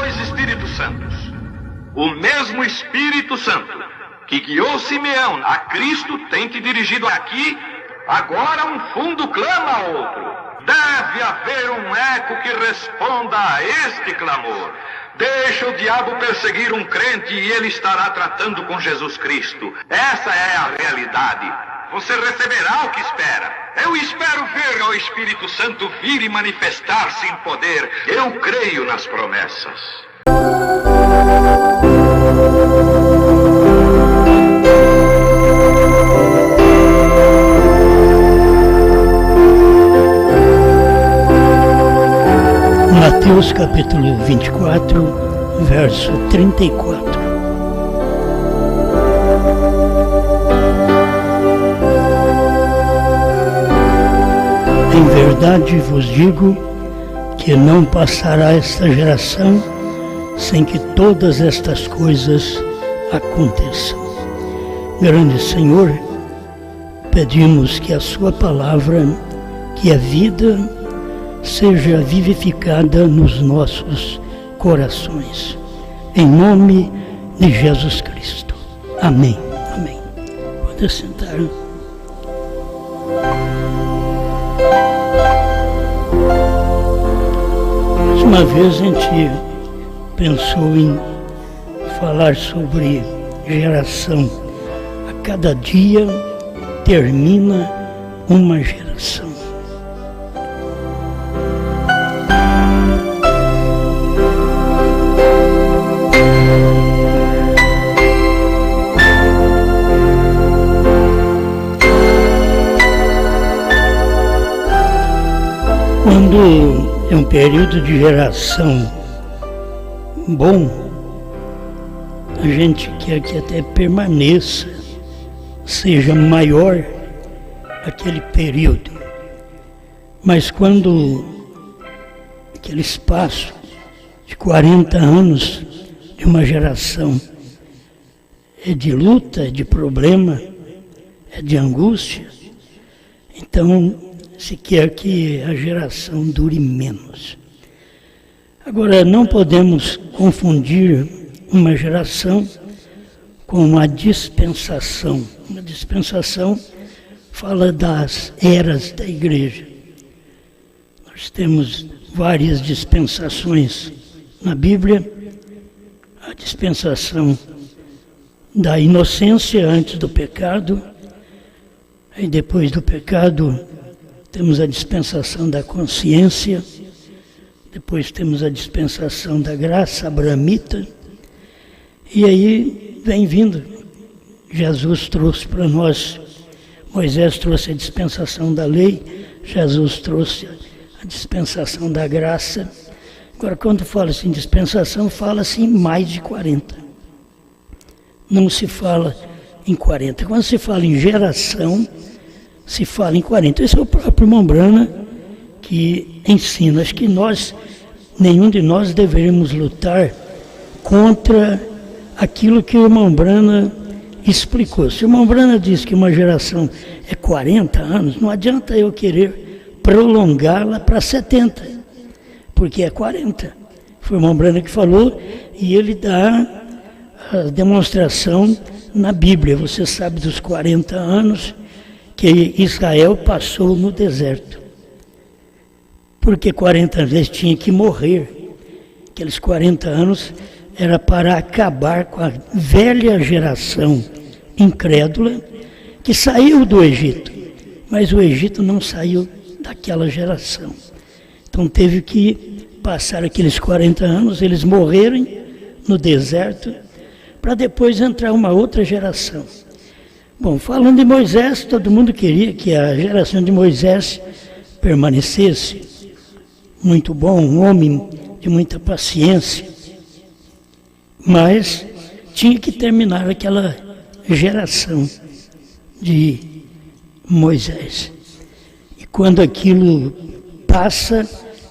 dois Espíritos Santos. O mesmo Espírito Santo que guiou Simeão a Cristo tem te dirigido aqui. Agora um fundo clama a outro. Deve haver um eco que responda a este clamor. Deixa o diabo perseguir um crente e ele estará tratando com Jesus Cristo. Essa é a realidade. Você receberá o que espera. Eu espero ver o Espírito Santo vir e manifestar-se em poder. Eu creio nas promessas. Mateus capítulo 24, verso 34. Em verdade vos digo que não passará esta geração sem que todas estas coisas aconteçam. Grande Senhor, pedimos que a sua palavra, que é vida, seja vivificada nos nossos corações. Em nome de Jesus Cristo. Amém. Amém. Pode sentar. Uma vez a gente pensou em falar sobre geração. A cada dia termina uma geração. Quando é um período de geração bom, a gente quer que até permaneça, seja maior aquele período. Mas quando aquele espaço de 40 anos de uma geração é de luta, é de problema, é de angústia, então se quer que a geração dure menos. Agora, não podemos confundir uma geração com uma dispensação. Uma dispensação fala das eras da igreja. Nós temos várias dispensações na Bíblia. A dispensação da inocência antes do pecado, aí depois do pecado temos a dispensação da consciência, depois temos a dispensação da graça abraamita, e aí vem vindo. Jesus trouxe para nós, Moisés trouxe a dispensação da lei, Jesus trouxe a dispensação da graça. Agora, quando fala-se em dispensação, fala-se em mais de 40. Não se fala em 40. Quando se fala em geração, se fala em 40. Esse é o próprio Mombrana que ensina. Acho que nenhum de nós deveríamos lutar contra aquilo que o Mombrana explicou. Se o Mombrana diz que uma geração é 40 anos, não adianta eu querer prolongá-la para 70, porque é 40. Foi o Mombrana que falou e ele dá a demonstração na Bíblia. Você sabe dos 40 anos que Israel passou no deserto. Porque 40 anos eles tinham que morrer. Aqueles 40 anos era para acabar com a velha geração incrédula que saiu do Egito. Mas o Egito não saiu daquela geração. Então teve que passar aqueles 40 anos, eles morrerem no deserto, para depois entrar uma outra geração. Bom, falando de Moisés, todo mundo queria que a geração de Moisés permanecesse. Muito bom, um homem de muita paciência. Mas tinha que terminar aquela geração de Moisés. E quando aquilo passa,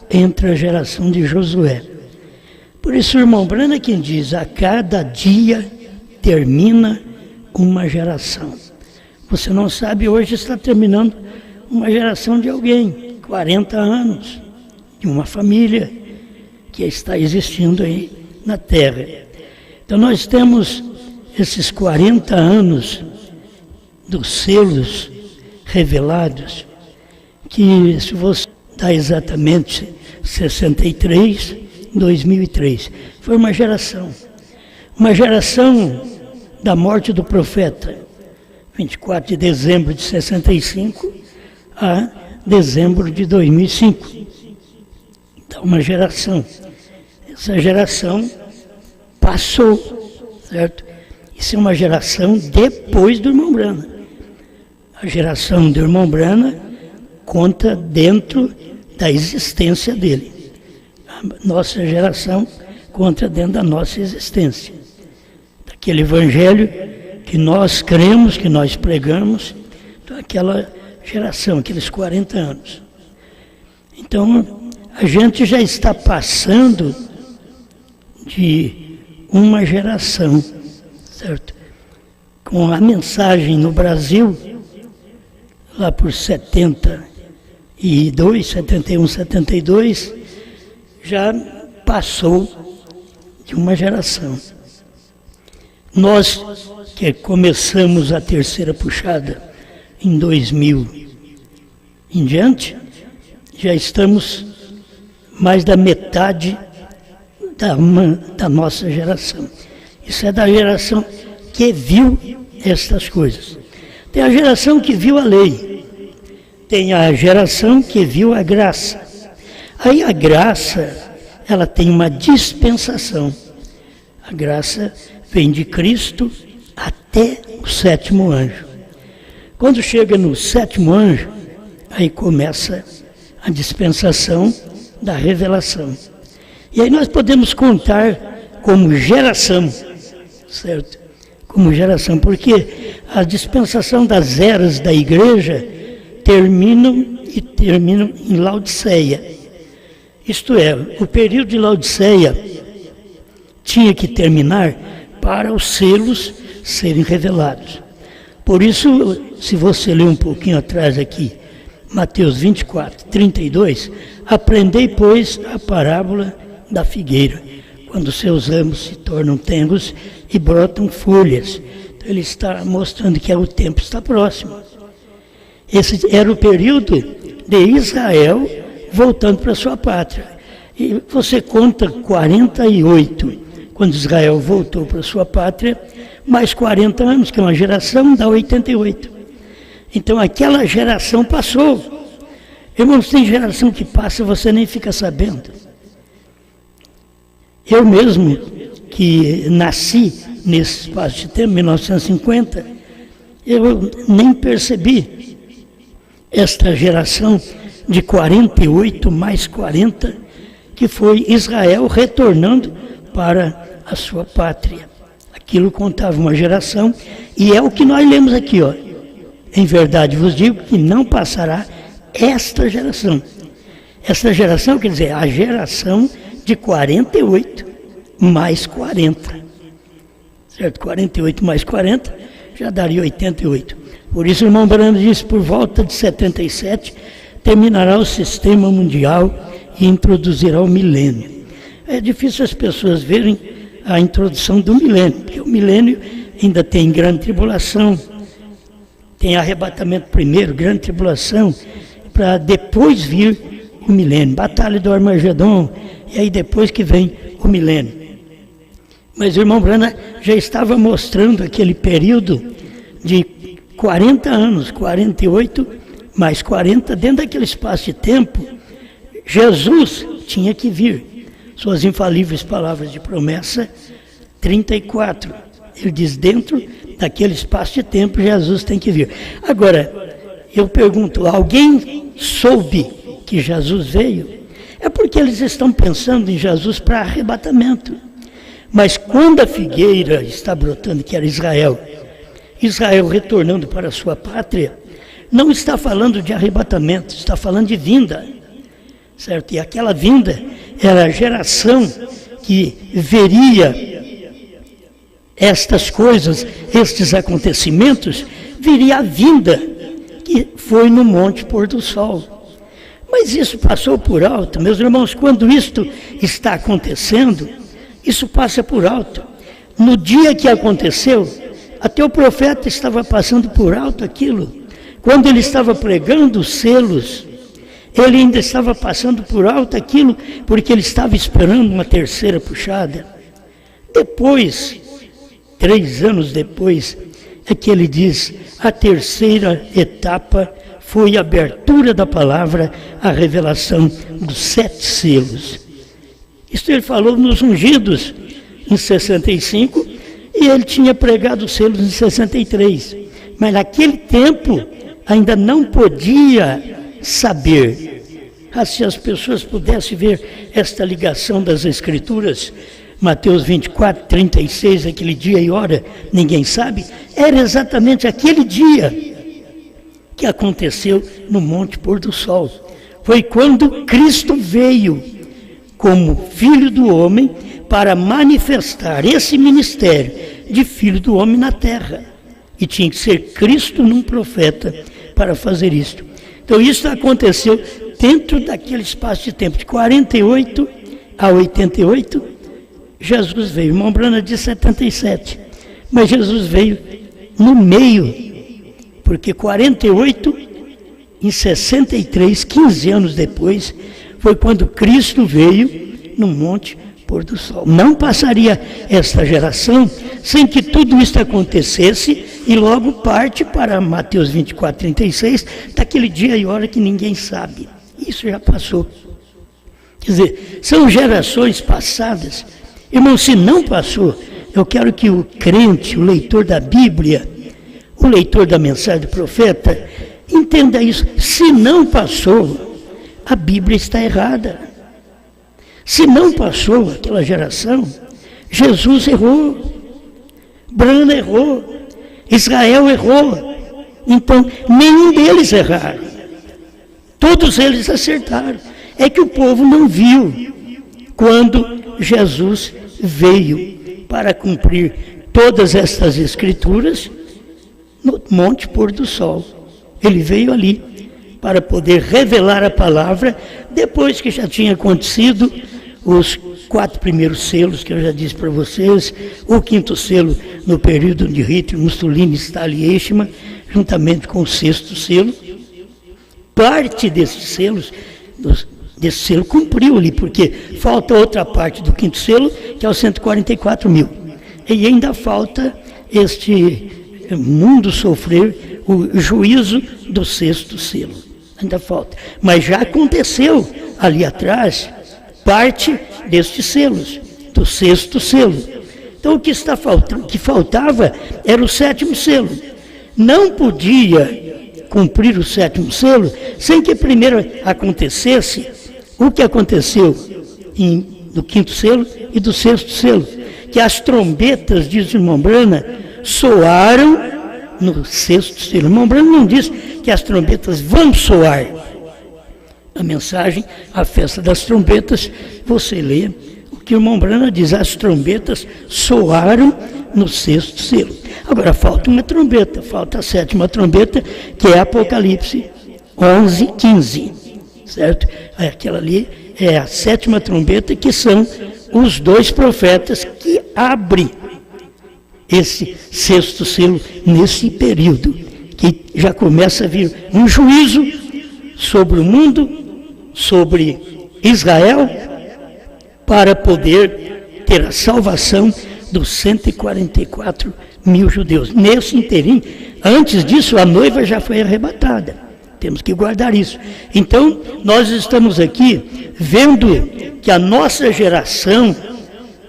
entra a geração de Josué. Por isso o irmão Brana é quem diz, a cada dia termina uma geração. Você não sabe, hoje está terminando uma geração de alguém, 40 anos, de uma família que está existindo aí na terra. Então nós temos esses 40 anos dos selos revelados, que se você dá exatamente 63, 2003, foi uma geração da morte do profeta, 24 de dezembro de 65 a dezembro de 2005. Então, uma geração. Essa geração passou, certo? Isso é uma geração depois do irmão Brana. A geração do irmão Brana conta dentro da existência dele. A nossa geração conta dentro da nossa existência. Daquele evangelho que nós cremos, que nós pregamos, então, aquela geração, aqueles 40 anos. Então, a gente já está passando de uma geração, certo? Com a mensagem no Brasil, lá por 72, 71, 72, já passou de uma geração. Nós que começamos a terceira puxada em 2000 em diante, já estamos mais da metade da nossa geração. Isso é da geração que viu estas coisas. Tem a geração que viu a lei, tem a geração que viu a graça. Aí a graça, ela tem uma dispensação. A graça vem de Cristo até o sétimo anjo. Quando chega no sétimo anjo, aí começa a dispensação da revelação. E aí nós podemos contar como geração, certo? Como geração, porque a dispensação das eras da igreja terminam em Laodiceia. Isto é, o período de Laodiceia tinha que terminar para os selos serem revelados. Por isso, se você ler um pouquinho atrás aqui, Mateus 24, 32, aprendei, pois, a parábola da figueira, quando seus ramos se tornam tenros e brotam folhas. Então, ele está mostrando que o tempo está próximo. Esse era o período de Israel voltando para sua pátria. E você conta 48, quando Israel voltou para sua pátria, mais 40 anos, que é uma geração, dá 88. Então aquela geração passou. Irmãos, tem geração que passa e você nem fica sabendo. Eu mesmo, que nasci nesse espaço de tempo, 1950, eu nem percebi esta geração de 48 mais 40, que foi Israel retornando para a sua pátria. Aquilo contava uma geração, e é o que nós lemos aqui, ó. Em verdade vos digo que não passará esta geração. Esta geração quer dizer a geração de 48 mais 40. Certo? 48 mais 40 já daria 88. Por isso o irmão Brana disse, por volta de 77, terminará o sistema mundial e introduzirá o milênio. É difícil as pessoas verem a introdução do milênio, porque o milênio ainda tem grande tribulação, tem arrebatamento primeiro, grande tribulação, para depois vir o milênio, batalha do Armagedon, e aí depois que vem o milênio. Mas o irmão Brana já estava mostrando aquele período de 40 anos, 48 mais 40, dentro daquele espaço de tempo, Jesus tinha que vir. Suas infalíveis palavras de promessa, 34. Ele diz, dentro daquele espaço de tempo, Jesus tem que vir. Agora, eu pergunto, alguém soube que Jesus veio? É porque eles estão pensando em Jesus para arrebatamento. Mas quando a figueira está brotando, que era Israel retornando para a sua pátria, não está falando de arrebatamento, está falando de vinda. Certo? E aquela vinda era a geração que veria estas coisas, estes acontecimentos, viria a vinda, que foi no Monte Pôr do Sol. Mas isso passou por alto, meus irmãos, quando isto está acontecendo, isso passa por alto. No dia que aconteceu, até o profeta estava passando por alto aquilo. Quando ele estava pregando os selos, ele ainda estava passando por alto aquilo, porque ele estava esperando uma terceira puxada. Depois, 3 anos depois, é que ele diz, a terceira etapa foi a abertura da palavra, a revelação dos 7 selos. Isso ele falou nos ungidos em 65, e ele tinha pregado os selos em 63. Mas naquele tempo ainda não podia saber. Se as pessoas pudessem ver esta ligação das Escrituras, Mateus 24, 36, aquele dia e hora, ninguém sabe, era exatamente aquele dia que aconteceu no Monte Pôr do Sol. Foi quando Cristo veio como Filho do Homem para manifestar esse ministério de Filho do Homem na terra. E tinha que ser Cristo num profeta para fazer isto. Então isso aconteceu dentro daquele espaço de tempo, de 48 a 88, Jesus veio. Irmão Brana diz 77, mas Jesus veio no meio, porque 48, em 63, 15 anos depois, foi quando Cristo veio no Monte Pôr do Sol. Não passaria esta geração sem que tudo isso acontecesse, e logo parte para Mateus 24, 36, daquele dia e hora que ninguém sabe. Isso já passou. Quer dizer, são gerações passadas. Irmão, se não passou, eu quero que o crente, o leitor da Bíblia, o leitor da mensagem do profeta, entenda isso. Se não passou, a Bíblia está errada. Se não passou aquela geração, Jesus errou, Brana errou, Israel errou. Então, nenhum deles erraram. Todos eles acertaram. É que o povo não viu quando Jesus veio para cumprir todas estas escrituras no Monte Pôr do Sol. Ele veio ali para poder revelar a palavra, depois que já tinha acontecido os 4 primeiros selos, que eu já disse para vocês, o 5º selo no período de Hitler, Mussolini, Stalin e Eichmann, juntamente com o 6º selo. Parte desses selos, desse selo cumpriu ali, porque falta outra parte do 5º selo, que é os 144 mil. E ainda falta este mundo sofrer o juízo do 6º selo. Ainda falta. Mas já aconteceu ali atrás parte destes selos, do 6º selo. Então o que está faltando, o que faltava era o 7º selo. Não podia cumprir o 7º selo sem que primeiro acontecesse o que aconteceu no 5º selo e do 6º selo, que as trombetas, diz o irmão Brana, soaram no 6º selo. O irmão Brana não diz que as trombetas vão soar. A mensagem, a festa das trombetas, você lê o que o irmão Brana diz, as trombetas soaram no 6º selo. Agora falta uma trombeta, falta a 7ª trombeta, que é Apocalipse 11, 15, certo? Aquela ali é a 7ª trombeta, que são os 2 profetas que abrem esse 6º selo nesse período, que já começa a vir um juízo sobre o mundo, sobre Israel, para poder ter a salvação dos 144 mil judeus. Nesse inteirinho, antes disso, a noiva já foi arrebatada. Temos que guardar isso. Então, nós estamos aqui vendo que a nossa geração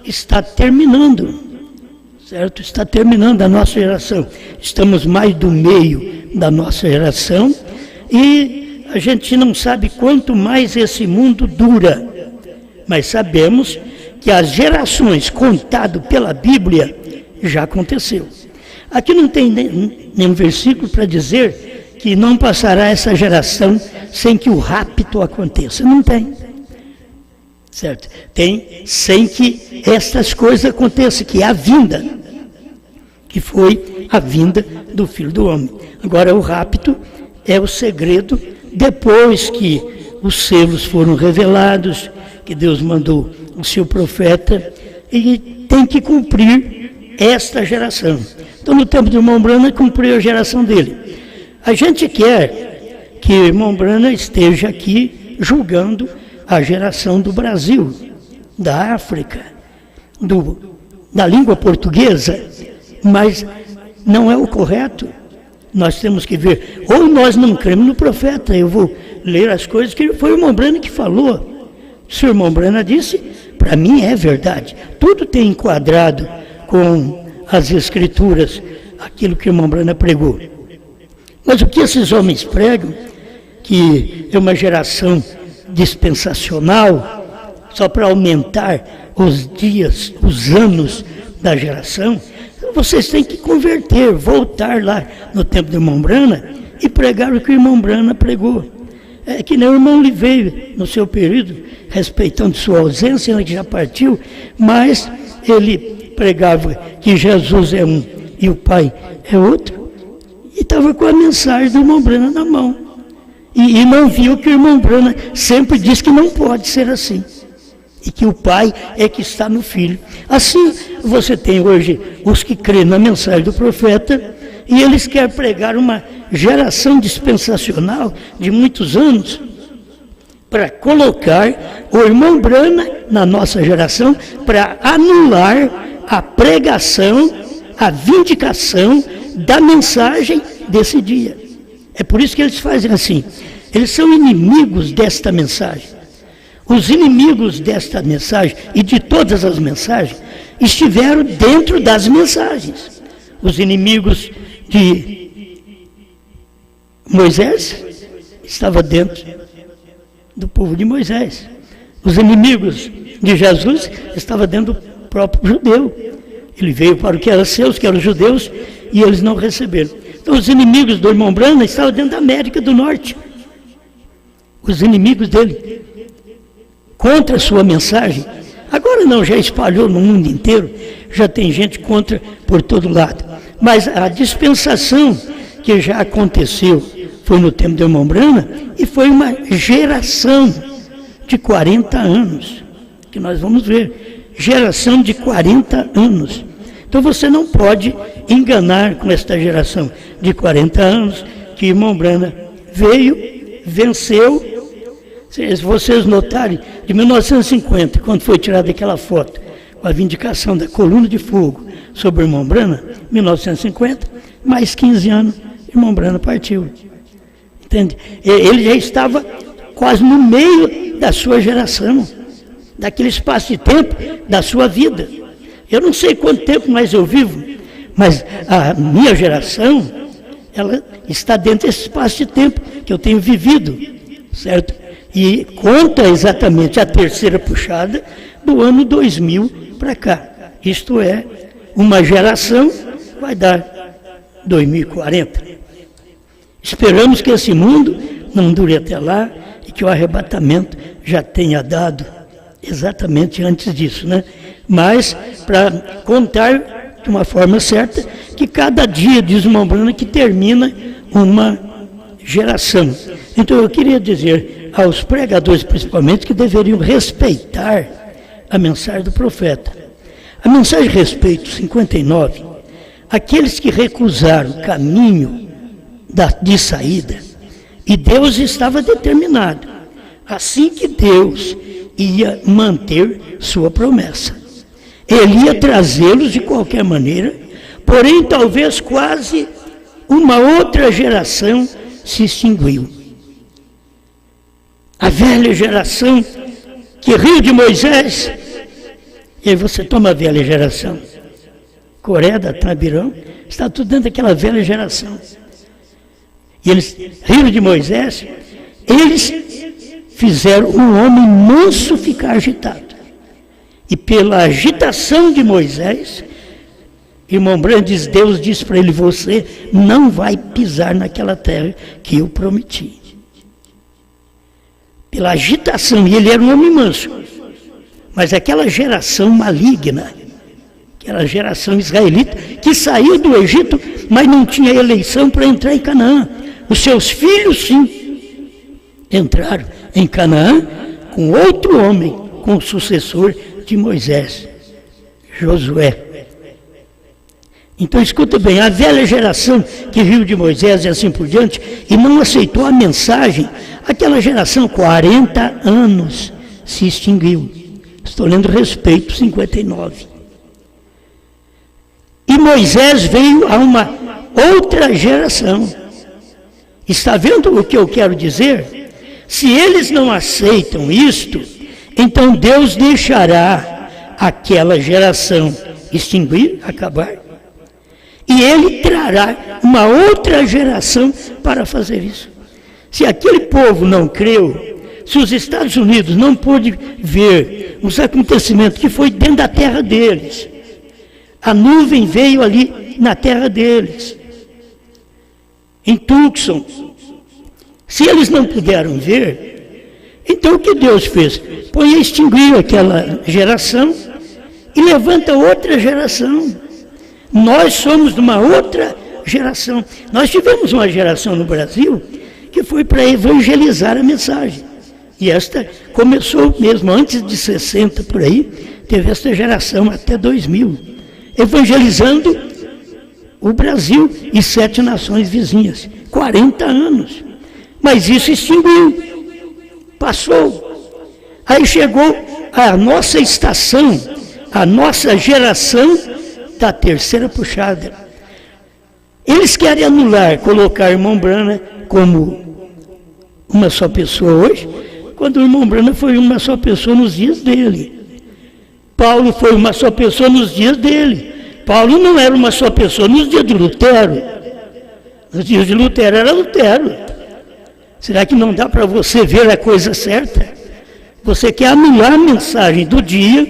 está terminando, certo? Está terminando a nossa geração. Estamos mais do meio da nossa geração e a gente não sabe quanto mais esse mundo dura, mas sabemos que as gerações contadas pela Bíblia já aconteceu. Aqui não tem nenhum versículo para dizer que não passará essa geração sem que o rapto aconteça. Não tem. Certo? Tem sem que estas coisas aconteçam, que é a vinda, que foi a vinda do Filho do Homem. Agora, o rapto é o segredo depois que os selos foram revelados, que Deus mandou o seu profeta e tem que cumprir esta geração. Então, no tempo do irmão Brana, cumpriu a geração dele. A gente quer que o irmão Brana esteja aqui julgando a geração do Brasil, da África, da língua portuguesa, mas não é o correto. Nós temos que ver, ou nós não cremos no profeta. Eu vou ler as coisas que foi o irmão Brana que falou. Se o irmão Brana disse, para mim é verdade. Tudo tem enquadrado com as escrituras, aquilo que o irmão Brana pregou. Mas o que esses homens pregam, que é uma geração dispensacional, só para aumentar os dias, os anos da geração, vocês têm que converter, voltar lá no tempo do irmão Brana e pregar o que o irmão Brana pregou. É que nem o irmão Liveiro, no seu período, respeitando sua ausência, ele já partiu, mas ele pregava que Jesus é um e o Pai é outro, e estava com a mensagem do irmão Brana na mão. E não viu que o irmão Brana sempre diz que não pode ser assim. E que o Pai é que está no Filho. Assim, você tem hoje os que creem na mensagem do profeta, e eles querem pregar uma geração dispensacional de muitos anos, para colocar o irmão Brana na nossa geração, para anular a pregação, a vindicação da mensagem desse dia. É por isso que eles fazem assim. Eles são inimigos desta mensagem. Os inimigos desta mensagem e de todas as mensagens estiveram dentro das mensagens. Os inimigos de Moisés estavam dentro do povo de Moisés. Os inimigos de Jesus estavam dentro do próprio judeu. Ele veio para o que eram seus, que eram os judeus, e eles não receberam. Então, os inimigos do irmão Brana estavam dentro da América do Norte. Os inimigos dele, contra a sua mensagem. Agora não, já espalhou no mundo inteiro, já tem gente contra por todo lado. Mas a dispensação que já aconteceu foi no tempo do irmão Brana, e foi uma geração de 40 anos, que nós vamos ver. Geração de 40 anos. Então você não pode enganar com esta geração de 40 anos, que o irmão Brana veio, venceu. Se vocês notarem, de 1950, quando foi tirada aquela foto, com a vindicação da coluna de fogo sobre o irmão Brana, 1950, mais 15 anos, o irmão Brana partiu. Entende? Ele já estava quase no meio da sua geração, daquele espaço de tempo da sua vida. Eu não sei quanto tempo mais eu vivo, mas a minha geração, ela está dentro desse espaço de tempo que eu tenho vivido, certo? E conta exatamente a terceira puxada do ano 2000 para cá. Isto é, uma geração vai dar 2040. Esperamos que esse mundo não dure até lá e que o arrebatamento já tenha dado exatamente antes disso, né? Mas para contar de uma forma certa que cada dia, diz o irmão Brana, que termina uma geração. Então eu queria dizer aos pregadores principalmente que deveriam respeitar a mensagem do profeta. A mensagem de respeito 59, aqueles que recusaram o caminho de saída, e Deus estava determinado, assim que Deus ia manter sua promessa. Ele ia trazê-los de qualquer maneira, porém talvez quase uma outra geração se extinguiu. A velha geração que riu de Moisés, e aí você toma a velha geração, Coré, Datã, Abirão, está tudo dentro daquela velha geração. E eles riram de Moisés, eles fizeram um homem manso ficar agitado. E pela agitação de Moisés, irmão Brana diz, Deus disse para ele, você não vai pisar naquela terra que eu prometi. Pela agitação, e ele era um homem manso. Mas aquela geração maligna, aquela geração israelita, que saiu do Egito, mas não tinha eleição para entrar em Canaã. Os seus filhos, sim, entraram em Canaã com outro homem, com o sucessor de Moisés. Josué. Então escuta bem, a velha geração que riu de Moisés e assim por diante, e não aceitou a mensagem, aquela geração, 40 anos, se extinguiu. Estou lendo Respeito 59. E Moisés veio a uma outra geração. Está vendo o que eu quero dizer? Se eles não aceitam isto, então Deus deixará aquela geração extinguir, acabar. E Ele trará uma outra geração para fazer isso. Se aquele povo não creu, se os Estados Unidos não pôde ver os acontecimentos que foi dentro da terra deles, a nuvem veio ali na terra deles, em Tucson. Se eles não puderam ver, então o que Deus fez? Põe a extinguir aquela geração e levanta outra geração. Nós somos de uma outra geração. Nós tivemos uma geração no Brasil que foi para evangelizar a mensagem. E esta começou mesmo antes de 60 por aí, teve esta geração até 2000, evangelizando o Brasil e 7 nações vizinhas. 40 anos. Mas isso extinguiu. Passou. Aí chegou a nossa estação, a nossa geração da terceira puxada. Eles querem anular, colocar o irmão Branham como uma só pessoa hoje, quando o irmão Branham foi uma só pessoa nos dias dele. Paulo foi uma só pessoa nos dias dele. Paulo não era uma só pessoa nos dias de Lutero. Nos dias de Lutero era Lutero. Será que não dá para você ver a coisa certa? Você quer anular a mensagem do dia,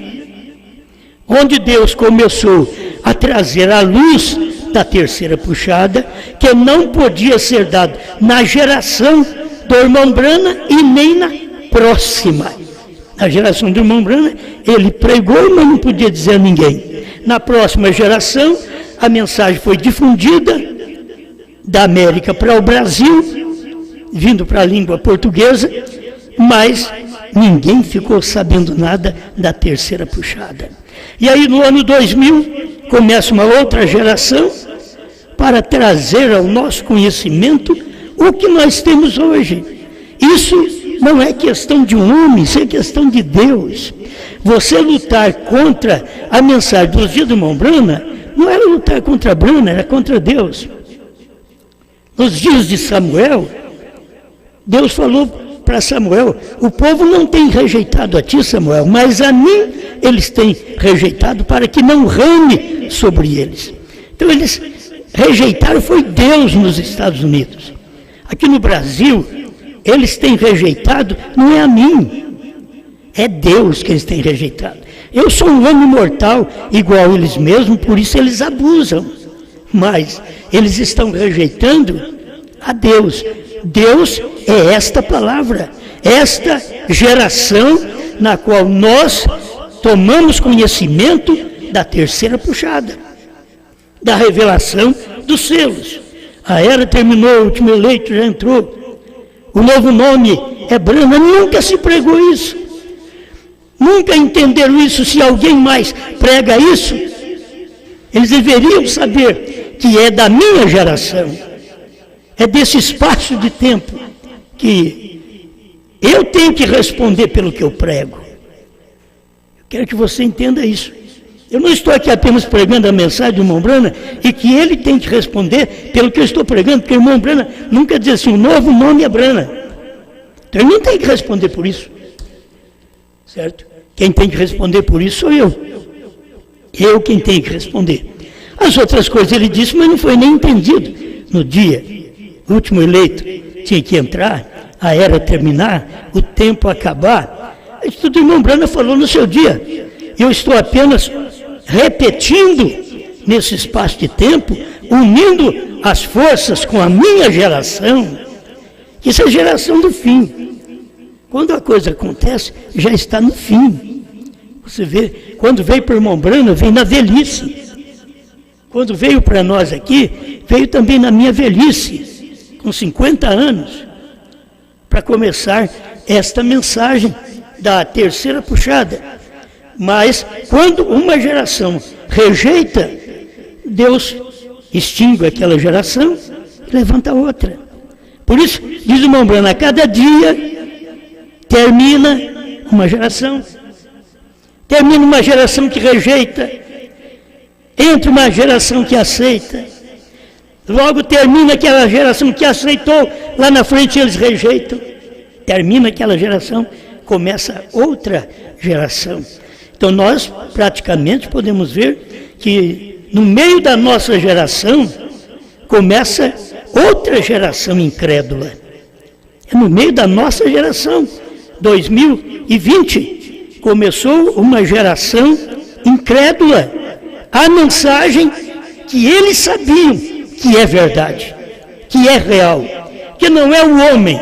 onde Deus começou a trazer a luz da terceira puxada, que não podia ser dado na geração do irmão Branham e nem na próxima. Na geração do irmão Branham, ele pregou, mas não podia dizer a ninguém. Na próxima geração, a mensagem foi difundida da América para o Brasil, vindo para a língua portuguesa, mas ninguém ficou sabendo nada da terceira puxada. E aí no ano 2000, começa uma outra geração para trazer ao nosso conhecimento o que nós temos hoje. Isso não é questão de um homem, isso é questão de Deus. Você lutar contra a mensagem dos dias do irmão Branham, não era lutar contra Branham, era contra Deus. Nos dias de Samuel, Deus falou para Samuel: o povo não tem rejeitado a ti, Samuel, mas a mim eles têm rejeitado para que não rame sobre eles. Então eles rejeitaram, foi Deus nos Estados Unidos. Aqui no Brasil, eles têm rejeitado, não é a mim, é Deus que eles têm rejeitado. Eu sou um homem mortal, igual eles mesmos, por isso eles abusam. Mas eles estão rejeitando a Deus. Deus é esta palavra, esta geração na qual nós tomamos conhecimento da terceira puxada, da revelação dos selos. A era terminou, o último eleito já entrou. O novo nome é Branham. Nunca se pregou isso. Nunca entenderam isso. Se alguém mais prega isso, eles deveriam saber que é da minha geração. É desse espaço de tempo que eu tenho que responder pelo que eu prego. Eu quero que você entenda isso. Eu não estou aqui apenas pregando a mensagem do irmão Branham e que ele tem que responder pelo que eu estou pregando, porque o irmão Branham nunca diz assim: o novo nome é Branham. Então ele não tem que responder por isso. Certo? Quem tem que responder por isso sou eu. Eu quem tenho que responder. As outras coisas ele disse, mas não foi nem entendido. No dia, o último eleito tinha que entrar, a era terminar, o tempo acabar. Isso tudo o irmão Branham falou no seu dia. Eu estou apenas repetindo nesse espaço de tempo, unindo as forças com a minha geração. Isso é a geração do fim. Quando a coisa acontece, já está no fim. Você vê, quando veio para o irmão Branham, veio na velhice. Quando veio para nós aqui, veio também na minha velhice, com 50 anos, para começar esta mensagem da terceira puxada. Mas quando uma geração rejeita, Deus extingue aquela geração e levanta outra. Por isso, diz o irmão Branham, a cada dia termina uma geração. Termina uma geração que rejeita, entra uma geração que aceita. Logo termina aquela geração que aceitou, lá na frente eles rejeitam. Termina aquela geração, começa outra geração. Então nós praticamente podemos ver que no meio da nossa geração começa outra geração incrédula. É no meio da nossa geração, 2020, começou uma geração incrédula. A mensagem que eles sabiam que é verdade, que é real, que não é o homem.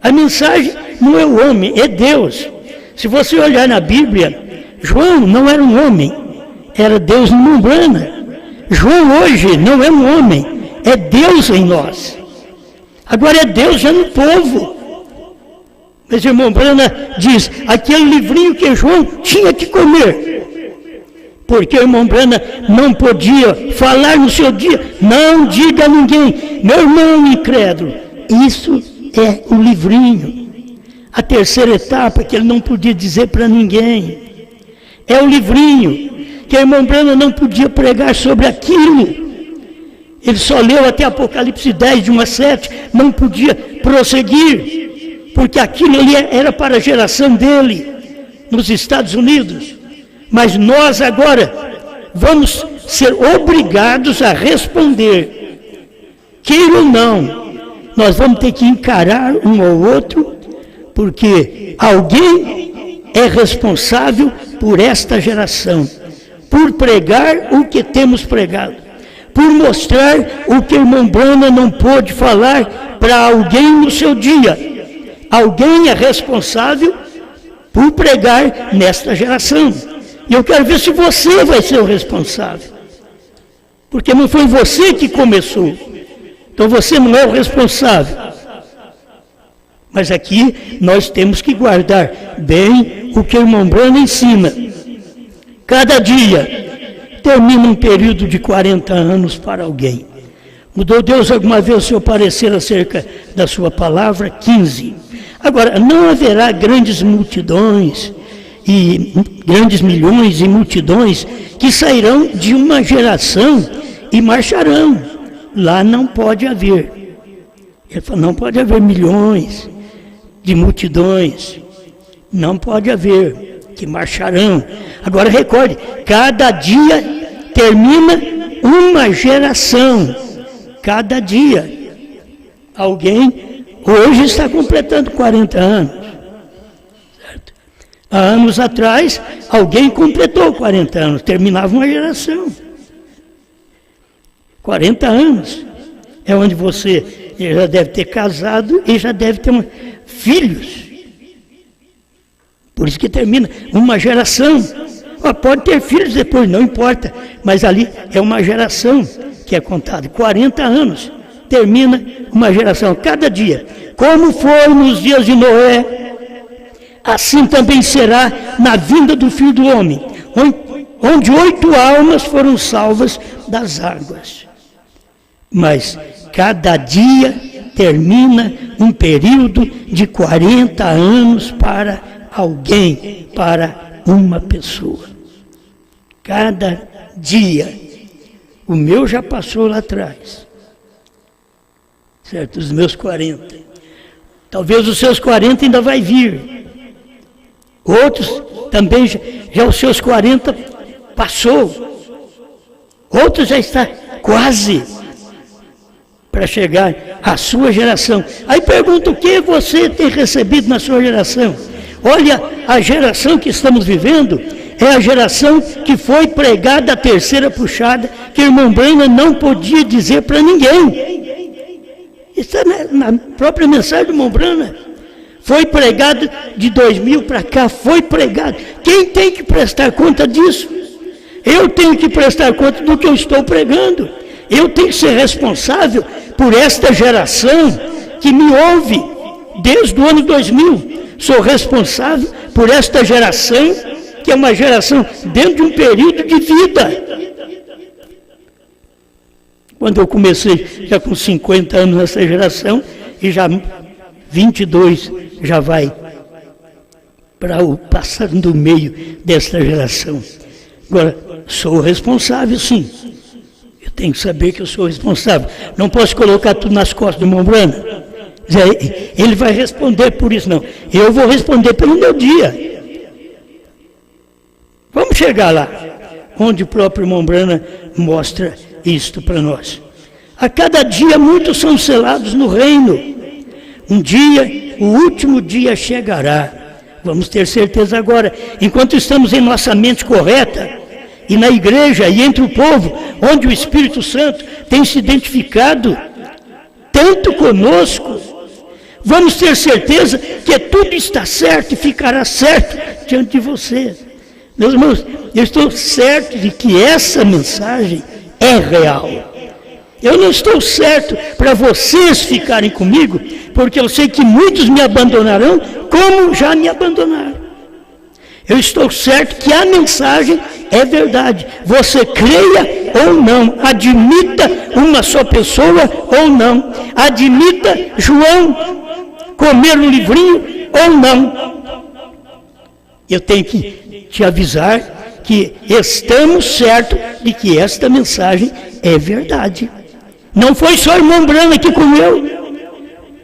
A mensagem não é o homem, é Deus. Se você olhar na Bíblia, João não era um homem, era Deus no irmão Branham. João hoje não é um homem, é Deus em nós. Agora é Deus já no povo. Mas o irmão Branham diz, aquele livrinho que João tinha que comer. Porque o irmão Branham não podia falar no seu dia, não diga a ninguém, meu irmão incrédulo. Isso é o livrinho. A terceira etapa que ele não podia dizer para ninguém. É o livrinho que o irmão Branham não podia pregar sobre aquilo. Ele só leu até Apocalipse 10, de 1 a 7, não podia prosseguir, porque aquilo ali era para a geração dele, nos Estados Unidos. Mas nós agora vamos ser obrigados a responder, queira ou não, nós vamos ter que encarar um ao outro, porque alguém é responsável por esta geração, por pregar o que temos pregado, por mostrar o que o irmão Branham não pôde falar para alguém no seu dia. Alguém é responsável por pregar nesta geração. E eu quero ver se você vai ser o responsável. Porque não foi você que começou. Então você não é o responsável. Mas aqui nós temos que guardar bem o que o irmão Branham ensina. Cada dia termina um período de 40 anos para alguém. Mudou Deus alguma vez o seu parecer acerca da sua palavra? 15. Agora, não haverá grandes multidões e grandes milhões e multidões que sairão de uma geração e marcharão. Lá não pode haver. Ele falou, não pode haver milhões de multidões. Não pode haver, que marcharão. Agora recorde, cada dia termina uma geração. Cada dia. Alguém hoje está completando 40 anos. Há anos atrás, alguém completou 40 anos, terminava uma geração. 40 anos é onde você já deve ter casado e já deve ter filhos. Por isso que termina uma geração. Pode ter filhos depois, não importa, mas ali é uma geração que é contada. 40 anos, termina uma geração, cada dia. Como foi nos dias de Noé, assim também será na vinda do Filho do Homem, onde 8 almas foram salvas das águas. Mas cada dia termina um período de 40 anos para alguém, para uma pessoa. Cada dia. O meu já passou lá atrás. Certo? Os meus 40. Talvez os seus 40 ainda vai vir. Outros também, já os seus 40 passou. Outros já está quase para chegar à sua geração. Aí pergunta o que você tem recebido na sua geração. Olha, a geração que estamos vivendo é a geração que foi pregada a terceira puxada, que o irmão Branham não podia dizer para ninguém. Isso é na própria mensagem do irmão Branham. Foi pregado de 2000 para cá, foi pregado. Quem tem que prestar conta disso? Eu tenho que prestar conta do que eu estou pregando. Eu tenho que ser responsável por esta geração que me ouve desde o ano 2000. Sou responsável por esta geração que é uma geração dentro de um período de vida. Quando eu comecei já com 50 anos nessa geração, e já 22 já vai para o passando do meio desta geração. Agora, sou responsável, sim. Eu tenho que saber que eu sou responsável. Não posso colocar tudo nas costas do irmão Brana. Ele vai responder por isso, não. Eu vou responder pelo meu dia. Vamos chegar lá, onde o próprio irmão Brana mostra isto para nós. A cada dia muitos são selados no reino. Um dia, o último dia chegará. Vamos ter certeza agora. Enquanto estamos em nossa mente correta, e na igreja, e entre o povo, onde o Espírito Santo tem se identificado tanto conosco, vamos ter certeza que tudo está certo e ficará certo diante de você. Meus irmãos, eu estou certo de que essa mensagem é real. Eu não estou certo para vocês ficarem comigo, porque eu sei que muitos me abandonarão, como já me abandonaram. Eu estou certo que a mensagem é verdade. Você creia ou não, admita uma só pessoa ou não, admita João comer um livrinho ou não. Eu tenho que te avisar que estamos certos de que esta mensagem é verdade. Não foi só o irmão Brana que comeu,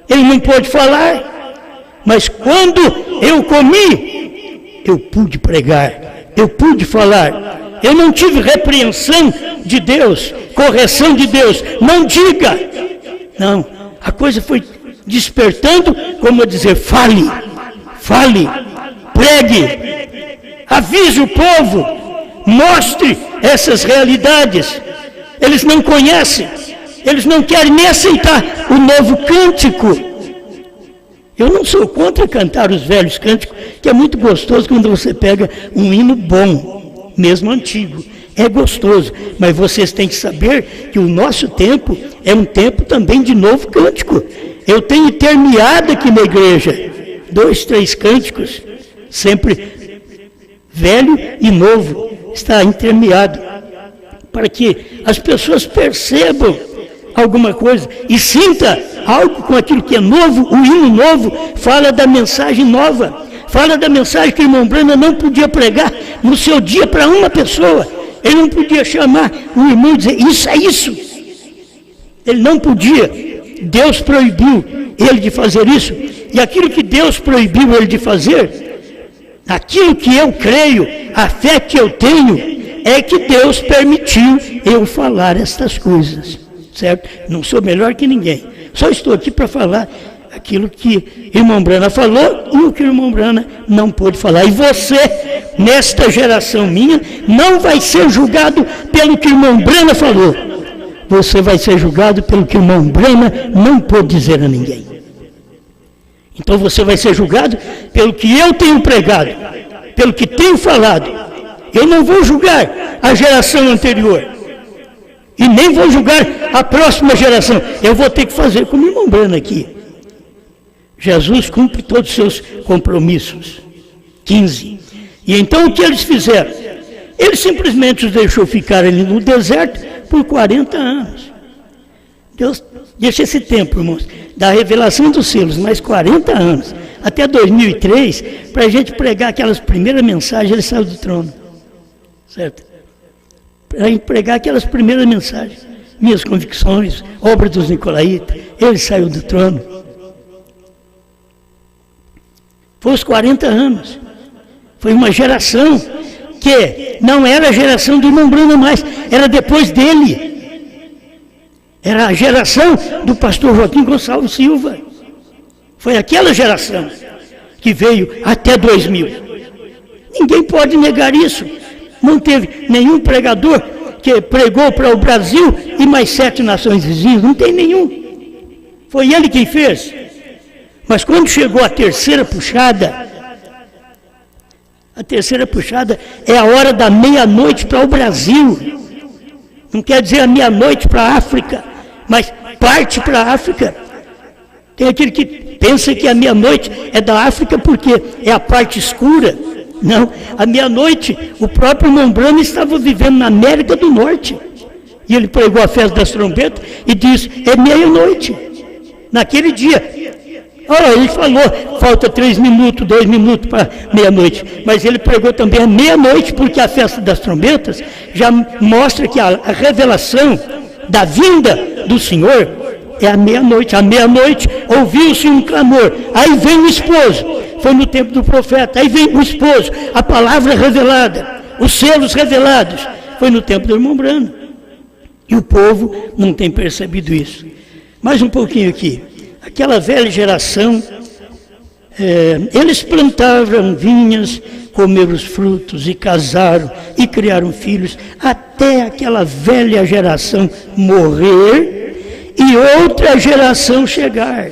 ele não pôde falar, mas quando eu comi, eu pude pregar, eu pude falar, eu não tive repreensão de Deus, correção de Deus, não diga, não, a coisa foi despertando, como eu dizer, fale, pregue, avise o povo, mostre essas realidades. Eles não conhecem, eles não querem nem aceitar o novo cântico. Eu não sou contra cantar os velhos cânticos, que é muito gostoso quando você pega um hino bom, mesmo antigo. É gostoso, mas vocês têm que saber que o nosso tempo é um tempo também de novo cântico. Eu tenho terminado aqui na igreja 2, 3 cânticos, sempre velho e novo, está intermeado, para que as pessoas percebam alguma coisa e sinta algo com aquilo que é novo. O hino novo fala da mensagem nova, fala da mensagem que o irmão Brana não podia pregar no seu dia para uma pessoa. Ele não podia chamar o irmão e dizer, isso é isso. Ele não podia. Deus proibiu ele de fazer isso. E aquilo que Deus proibiu ele de fazer, aquilo que eu creio, a fé que eu tenho, é que Deus permitiu eu falar estas coisas, certo? Não sou melhor que ninguém, só estou aqui para falar aquilo que irmão Brana falou e o que o irmão Brana não pôde falar. E você, nesta geração minha, não vai ser julgado pelo que o irmão Brana falou, você vai ser julgado pelo que o irmão Brana não pôde dizer a ninguém. Então você vai ser julgado pelo que eu tenho pregado, pelo que tenho falado. Eu não vou julgar a geração anterior, e nem vou julgar a próxima geração. Eu vou ter que fazer como o irmão Brana aqui. Jesus cumpre todos os seus compromissos. 15. E então o que eles fizeram? Ele simplesmente os deixou ficar ali no deserto por 40 anos. Deus deixa esse tempo, irmãos, da revelação dos selos, mais 40 anos, até 2003, para a gente pregar aquelas primeiras mensagens. Ele saiu do trono, certo? Para pregar aquelas primeiras mensagens, minhas convicções, obra dos Nicolaítas, ele saiu do trono. Foi os 40 anos, foi uma geração que não era a geração do irmão Brana mais, era depois dele. Era a geração do pastor Joaquim Gonçalves Silva. Foi aquela geração que veio até 2000. Ninguém pode negar isso. Não teve nenhum pregador que pregou para o Brasil e mais 7 nações vizinhas. Não tem nenhum. Foi ele quem fez. Mas quando chegou a terceira puxada é a hora da meia-noite para o Brasil. Não quer dizer a meia-noite para a África, mas parte para a África. Tem aquele que pensa que a meia-noite é da África porque é a parte escura. Não, à meia-noite, o próprio irmão Branham estava vivendo na América do Norte. E ele pregou a festa das trombetas e disse, é meia-noite, naquele dia. Olha, ele falou, falta 3 minutos, 2 minutos para meia-noite. Mas ele pregou também à meia-noite, porque a festa das trombetas já mostra que a revelação da vinda do Senhor é à meia-noite. À meia-noite ouviu-se um clamor, aí vem o esposo, foi no tempo do profeta, aí vem o esposo, a palavra revelada, os selos revelados, foi no tempo do irmão Branham. E o povo não tem percebido isso. Mais um pouquinho aqui. Aquela velha geração, eles plantavam vinhas, comeram os frutos e casaram e criaram filhos, até aquela velha geração morrer e outra geração chegar.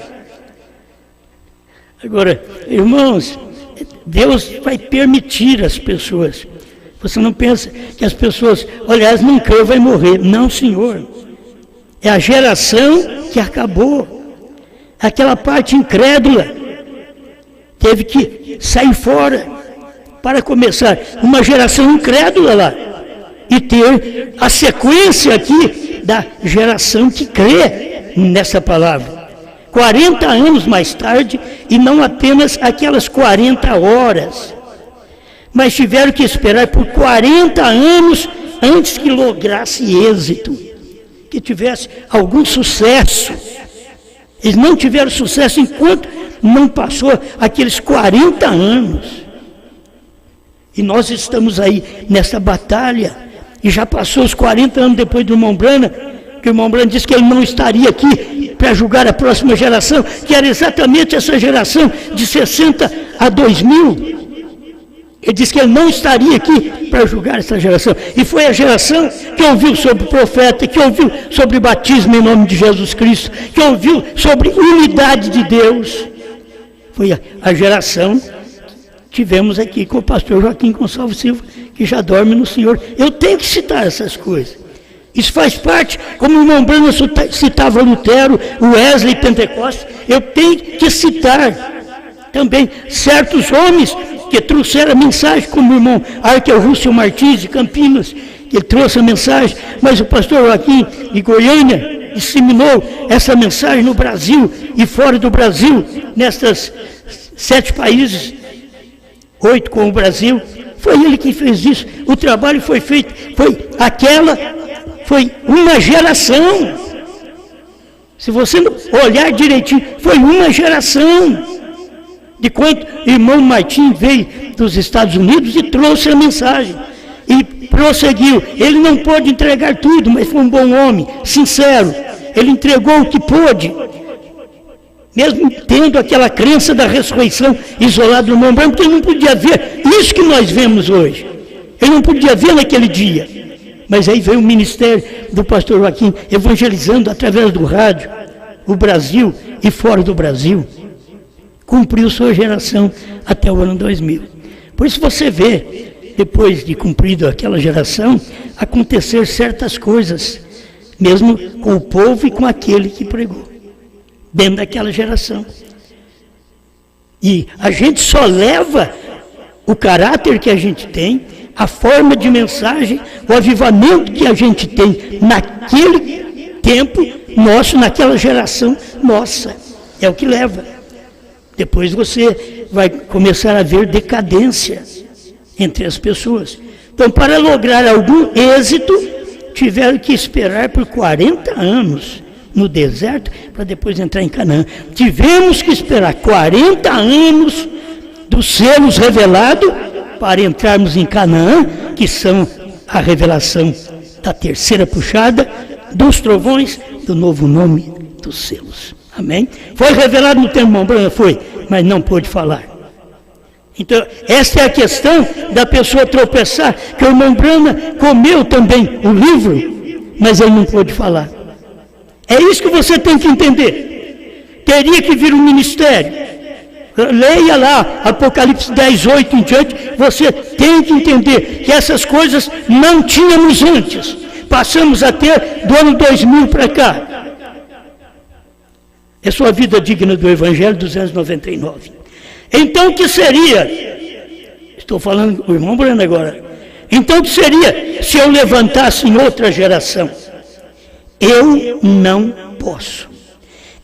Agora, irmãos, Deus vai permitir as pessoas. Você não pensa que as pessoas, olha, elas não creem, vai morrer. Não, Senhor. É a geração que acabou. Aquela parte incrédula teve que sair fora para começar uma geração incrédula lá e ter a sequência aqui da geração que crê nessa palavra. 40 anos mais tarde, e não apenas aquelas 40 horas, mas tiveram que esperar por 40 anos antes que lograsse êxito, que tivesse algum sucesso. Eles não tiveram sucesso enquanto não passou aqueles 40 anos. E nós estamos aí nessa batalha, e já passou os 40 anos depois do irmão Branham, que o irmão Branham disse que ele não estaria aqui para julgar a próxima geração, que era exatamente essa geração de 60 a 2000. Ele disse que ele não estaria aqui para julgar essa geração. E foi a geração que ouviu sobre o profeta, que ouviu sobre batismo em nome de Jesus Cristo, que ouviu sobre unidade de Deus. Foi a geração que tivemos aqui com o pastor Joaquim Gonçalves Silva, que já dorme no Senhor. Eu tenho que citar essas coisas. Isso faz parte, como o irmão Branham citava Lutero, Wesley, Pentecostes, eu tenho que citar também certos homens que trouxeram a mensagem, como o irmão Arkel Rússio Martins de Campinas, que trouxe a mensagem, mas o pastor Joaquim de Goiânia disseminou essa mensagem no Brasil e fora do Brasil, nestes 7 países, 8 com o Brasil. Foi ele que fez isso. O trabalho foi feito, foi uma geração. Se você olhar direitinho, foi uma geração. De quando o irmão Martim veio dos Estados Unidos e trouxe a mensagem. E prosseguiu. Ele não pôde entregar tudo, mas foi um bom homem, sincero. Ele entregou o que pôde. Mesmo tendo aquela crença da ressurreição isolada do irmão Branham, porque ele não podia ver isso que nós vemos hoje. Ele não podia ver naquele dia. Mas aí veio o ministério do pastor Joaquim, evangelizando através do rádio, o Brasil e fora do Brasil. Cumpriu sua geração até o ano 2000. Por isso você vê, depois de cumprido aquela geração, acontecer certas coisas, mesmo com o povo e com aquele que pregou, dentro daquela geração. E a gente só leva o caráter que a gente tem, a forma de mensagem, o avivamento que a gente tem naquele tempo nosso, naquela geração nossa. É o que leva. Depois você vai começar a ver decadência entre as pessoas. Então, para lograr algum êxito, tiveram que esperar por 40 anos no deserto, para depois entrar em Canaã. Tivemos que esperar 40 anos dos selos revelados para entrarmos em Canaã, que são a revelação da terceira puxada, dos trovões, do novo nome dos selos. Amém? Foi revelado no tempo do irmão Branham? Foi, mas não pôde falar. Então, essa é a questão da pessoa tropeçar, que o irmão Branham comeu também o livro, mas ele não pôde falar. É isso que você tem que entender. Teria que vir um ministério. Leia lá, Apocalipse 10, 8 em diante, você tem que entender que essas coisas não tínhamos antes. Passamos a ter do ano 2000 para cá. É sua vida digna do Evangelho 299. Então, o que seria? Estou falando com o irmão Brana agora. Então, o que seria se eu levantasse em outra geração? Eu não posso.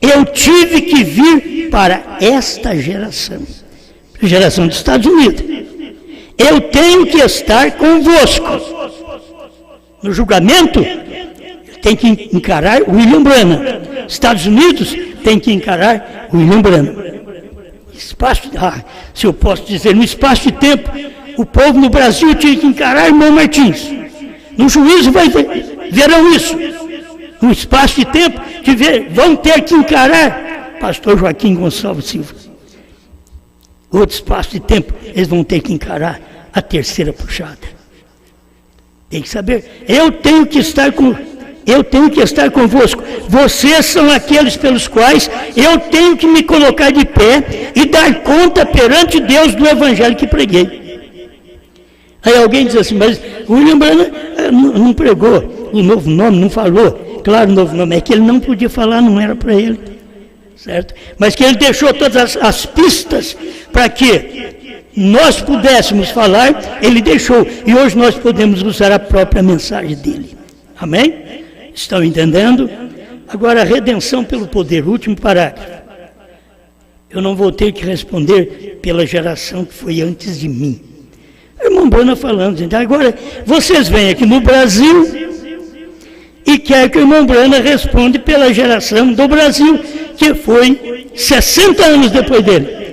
Eu tive que vir para esta geração, a geração dos Estados Unidos. Eu tenho que estar convosco. No julgamento, tem que encarar William Branham. Estados Unidos tem que encarar William Branham. Se eu posso dizer, no espaço de tempo, o povo no Brasil tinha que encarar irmão Martins. No juízo verão isso. No espaço de tempo, vão ter que encarar pastor Joaquim Gonçalves Silva. Outro espaço de tempo, eles vão ter que encarar a terceira puxada. Tem que saber, eu tenho que estar convosco. Vocês são aqueles pelos quais eu tenho que me colocar de pé e dar conta perante Deus do evangelho que preguei. Aí alguém diz assim, mas o William Branham não pregou o novo nome, não falou. Claro, o novo nome é que ele não podia falar, não era para ele, certo? Mas que ele deixou todas as pistas para que nós pudéssemos falar, ele deixou. E hoje nós podemos usar a própria mensagem dele. Amém? Estão entendendo? Agora, a redenção pelo poder, último parágrafo. Eu não vou ter que responder pela geração que foi antes de mim. O irmão Brana falando, então, agora, vocês vêm aqui no Brasil e quer que o irmão Brana responda pela geração do Brasil, que foi 60 anos depois dele.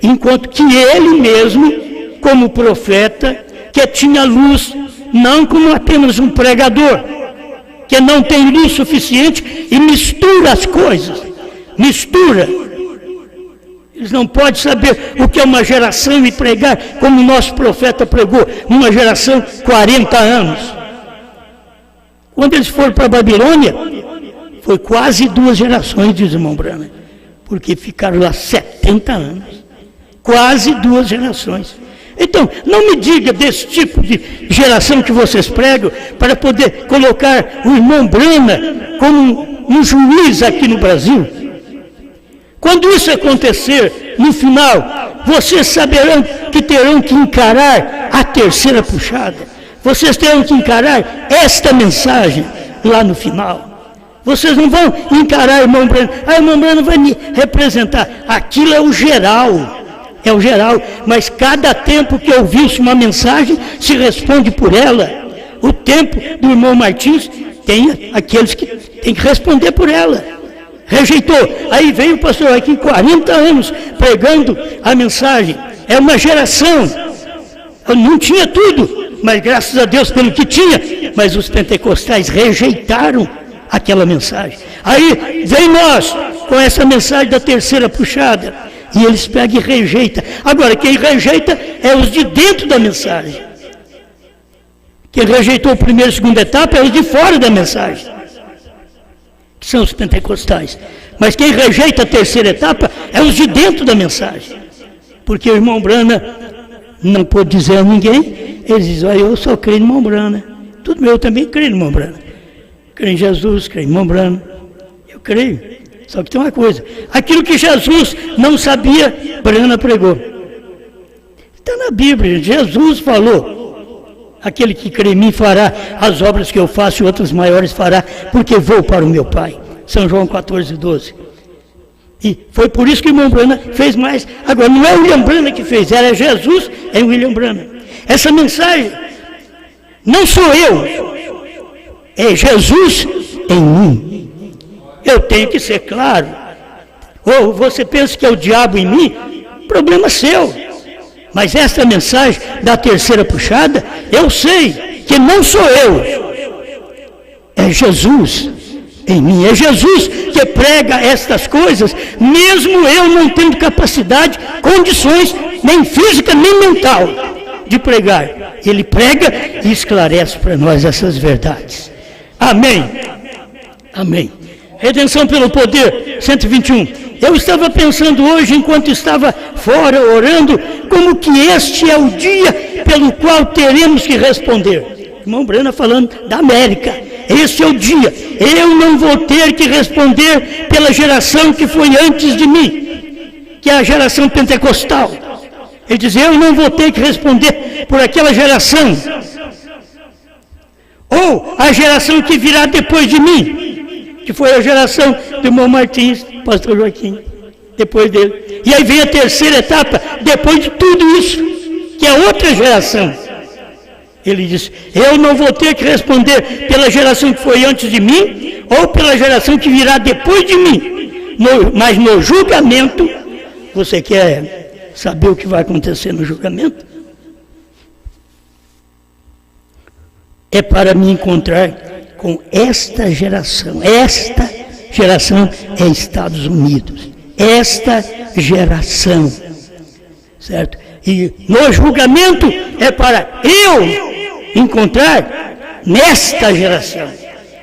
Enquanto que ele mesmo, como profeta, que tinha luz, não como apenas um pregador, que não tem luz suficiente e mistura as coisas. Mistura. Eles não podem saber o que é uma geração e pregar como o nosso profeta pregou, uma geração 40 anos. Quando eles foram para a Babilônia, foi quase 2 gerações, diz o irmão Brana, porque ficaram lá 70 anos. Quase 2 gerações. Então, não me diga desse tipo de geração que vocês pregam para poder colocar o irmão Brana como um juiz aqui no Brasil. Quando isso acontecer, no final, vocês saberão que terão que encarar a terceira puxada. Vocês terão que encarar esta mensagem lá no final. Vocês não vão encarar o irmão Brana. O irmão Brana vai me representar. Aquilo é o geral. É o geral. Mas cada tempo que ouvisse uma mensagem, se responde por ela. O tempo do irmão Martins, tem aqueles que têm que responder por ela. Rejeitou. Aí veio o pastor aqui 40 anos pregando a mensagem. É uma geração. Não tinha tudo. Mas graças a Deus pelo que tinha, mas os pentecostais rejeitaram aquela mensagem. Aí vem nós com essa mensagem da terceira puxada, e eles pegam e rejeitam. Agora, quem rejeita é os de dentro da mensagem. Quem rejeitou a primeira e segunda etapa é os de fora da mensagem, que são os pentecostais. Mas quem rejeita a terceira etapa é os de dentro da mensagem. Porque o irmão Brana não pôde dizer a ninguém, ele diz, olha, eu só creio no irmão Brana. Tudo bem, eu também creio no irmão Brana. Creio em Jesus, creio no irmão Brana. Eu creio. Só que tem uma coisa, aquilo que Jesus não sabia, Brana pregou. Está na Bíblia, Jesus falou, aquele que crê em mim fará as obras que eu faço e outras maiores fará, porque vou para o meu Pai. São João 14:12. E foi por isso que o irmão Brana fez mais. Agora, não é o William Brana que fez, era Jesus em William Brana. Essa mensagem não sou eu, é Jesus em mim. Eu tenho que ser claro. Ou você pensa que é o diabo em mim, problema seu. Mas essa mensagem da terceira puxada, eu sei que não sou eu, é Jesus em mim. É Jesus que prega estas coisas, mesmo eu não tendo capacidade, condições, nem física, nem mental, de pregar. Ele prega e esclarece para nós essas verdades. Amém. Amém. Redenção pelo poder, 121. Eu estava pensando hoje, enquanto estava fora orando, como que este é o dia pelo qual teremos que responder. Irmão Brana falando da América. Esse é o dia. Eu não vou ter que responder pela geração que foi antes de mim, que é a geração pentecostal. Ele diz, eu não vou ter que responder por aquela geração. Ou a geração que virá depois de mim, que foi a geração do irmão Martins, pastor Joaquim, depois dele. E aí vem a terceira etapa, depois de tudo isso, que é outra geração. Ele diz, eu não vou ter que responder pela geração que foi antes de mim, ou pela geração que virá depois de mim. Mas no julgamento, você quer saber o que vai acontecer no julgamento? É para me encontrar com esta geração. Esta geração é Estados Unidos. Esta geração. Certo? E no julgamento é para eu encontrar nesta geração.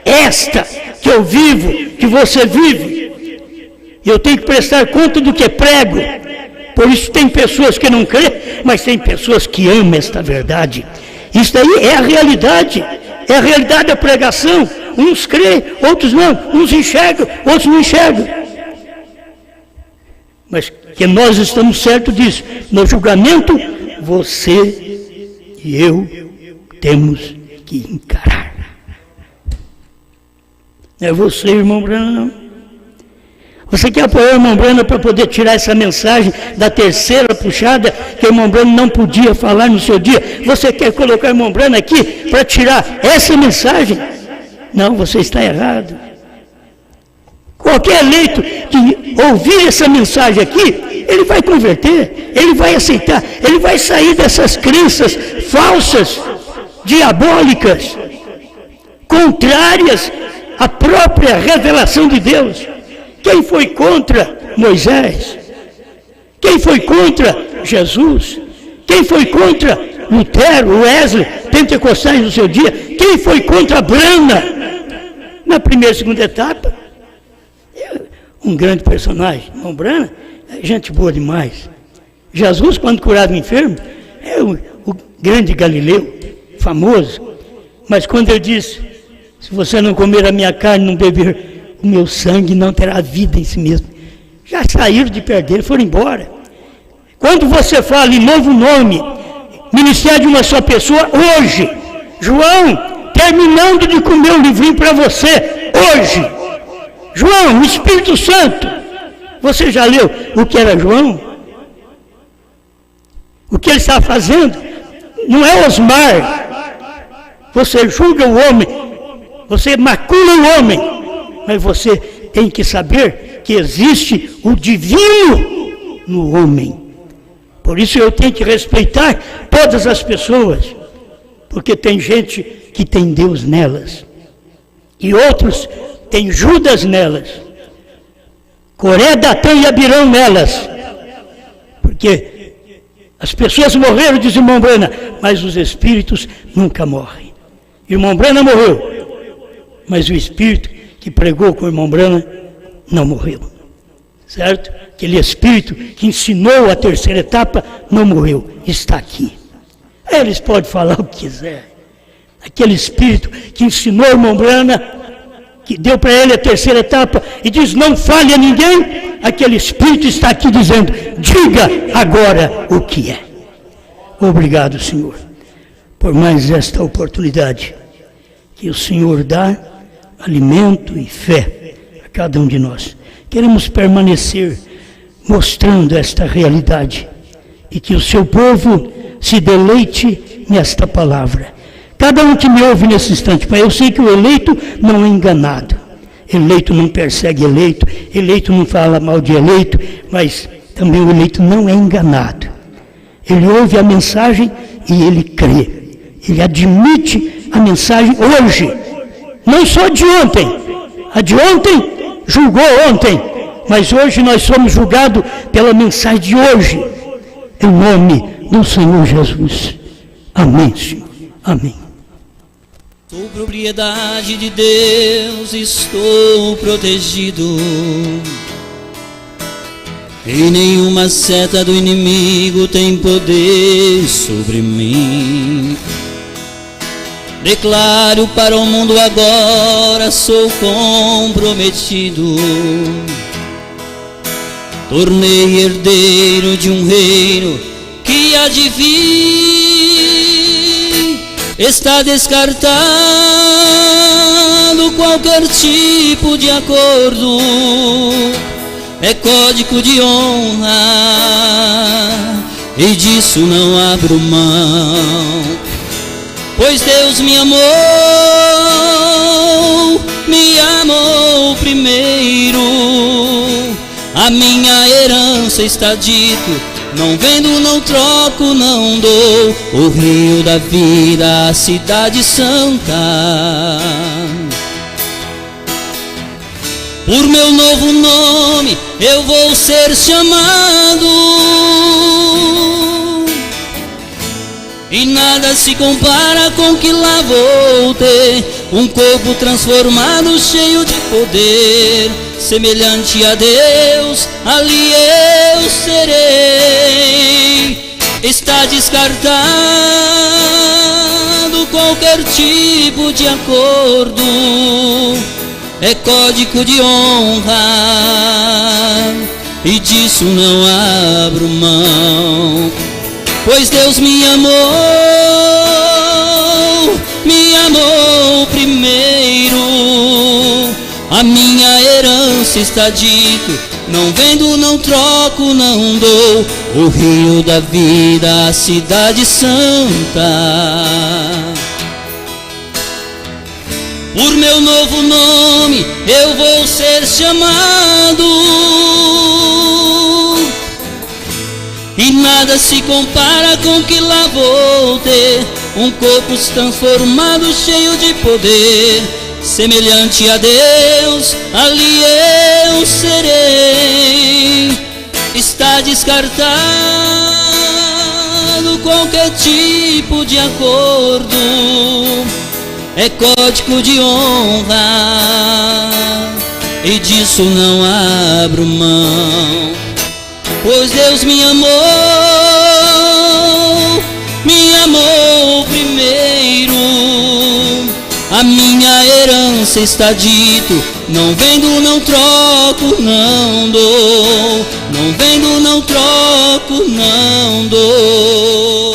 Esta que eu vivo, que você vive. Eu tenho que prestar conta do que prego. Por isso tem pessoas que não crêem, mas tem pessoas que amam esta verdade. Isso aí é a realidade da pregação. Uns creem, outros não, uns enxergam, outros não enxergam. Mas que nós estamos certos disso. No julgamento, você e eu temos que encarar. Não é você, irmão Brana, não. Você quer apoiar o irmão Brana para poder tirar essa mensagem da terceira puxada que o irmão Brana não podia falar no seu dia? Você quer colocar o irmão Brana aqui para tirar essa mensagem? Não, você está errado. Qualquer eleito que ouvir essa mensagem aqui, ele vai converter, ele vai aceitar, ele vai sair dessas crenças falsas, diabólicas, contrárias à própria revelação de Deus. Quem foi contra Moisés? Quem foi contra Jesus? Quem foi contra Lutero, Wesley, pentecostais do seu dia? Quem foi contra Brana? Na primeira e segunda etapa, um grande personagem, irmão Brana, é gente boa demais. Jesus, quando curava o enfermo, é o grande Galileu, famoso. Mas quando ele disse, se você não comer a minha carne, não beber o meu sangue, não terá vida em si mesmo. Já saíram de perto dele, foram embora. Quando você fala em novo nome, ministério de uma só pessoa, hoje, João, terminando de comer o livrinho para você, hoje, João, o Espírito Santo, você já leu o que era João? O que ele estava fazendo? Não é Osmar. Você julga o homem, você macula o homem, mas você tem que saber que existe o divino no homem. Por isso eu tenho que respeitar todas as pessoas, porque tem gente que tem Deus nelas, e outros têm Judas nelas, Coré, Datã e Abirão nelas, porque as pessoas morreram, diz o irmão Brana, mas os espíritos nunca morrem. Irmão Brana morreu, mas o espírito que pregou com o irmão Brana não morreu, certo? Aquele espírito que ensinou a terceira etapa não morreu, está aqui. Eles podem falar o que quiser. Aquele espírito que ensinou o irmão Brana, que deu para ele a terceira etapa e diz, não fale a ninguém, aquele espírito está aqui dizendo, diga agora o que é. Obrigado, Senhor, por mais esta oportunidade que o Senhor dá, alimento e fé a cada um de nós. Queremos permanecer mostrando esta realidade e que o seu povo se deleite nesta palavra. Cada um que me ouve nesse instante, Pai, eu sei que o eleito não é enganado, eleito não persegue eleito, eleito não fala mal de eleito, mas também o eleito não é enganado. Ele ouve a mensagem e ele crê, ele admite a mensagem hoje, não só de ontem. A de ontem julgou ontem, mas hoje nós somos julgados pela mensagem de hoje, em nome do Senhor Jesus. Amém, Senhor. Amém. Sou propriedade de Deus, estou protegido, e nenhuma seta do inimigo tem poder sobre mim. Declaro para o mundo agora, sou comprometido, tornei herdeiro de um reino que que há de vir. Está descartado qualquer tipo de acordo, é código de honra, e disso não abro mão. Pois Deus me amou primeiro. A minha herança está dito, não vendo, não troco, não dou. O rio da vida, a cidade santa. Por meu novo nome eu vou ser chamado, e nada se compara com que lá vou ter. Um corpo transformado, cheio de poder, semelhante a Deus, ali eu serei. Está descartado qualquer tipo de acordo, é código de honra, e disso não abro mão. Pois Deus me amou primeiro. A minha herança está dito, não vendo, não troco, não dou. O rio da vida, a cidade santa. Por meu novo nome eu vou ser chamado, e nada se compara com que lá vou ter. Um corpo transformado, cheio de poder, semelhante a Deus, ali eu serei. Está descartado qualquer tipo de acordo, é código de honra, e disso não abro mão. Pois Deus me amou primeiro. A minha herança está dito, não vendo, não troco, não dou. Não vendo, não troco, não dou.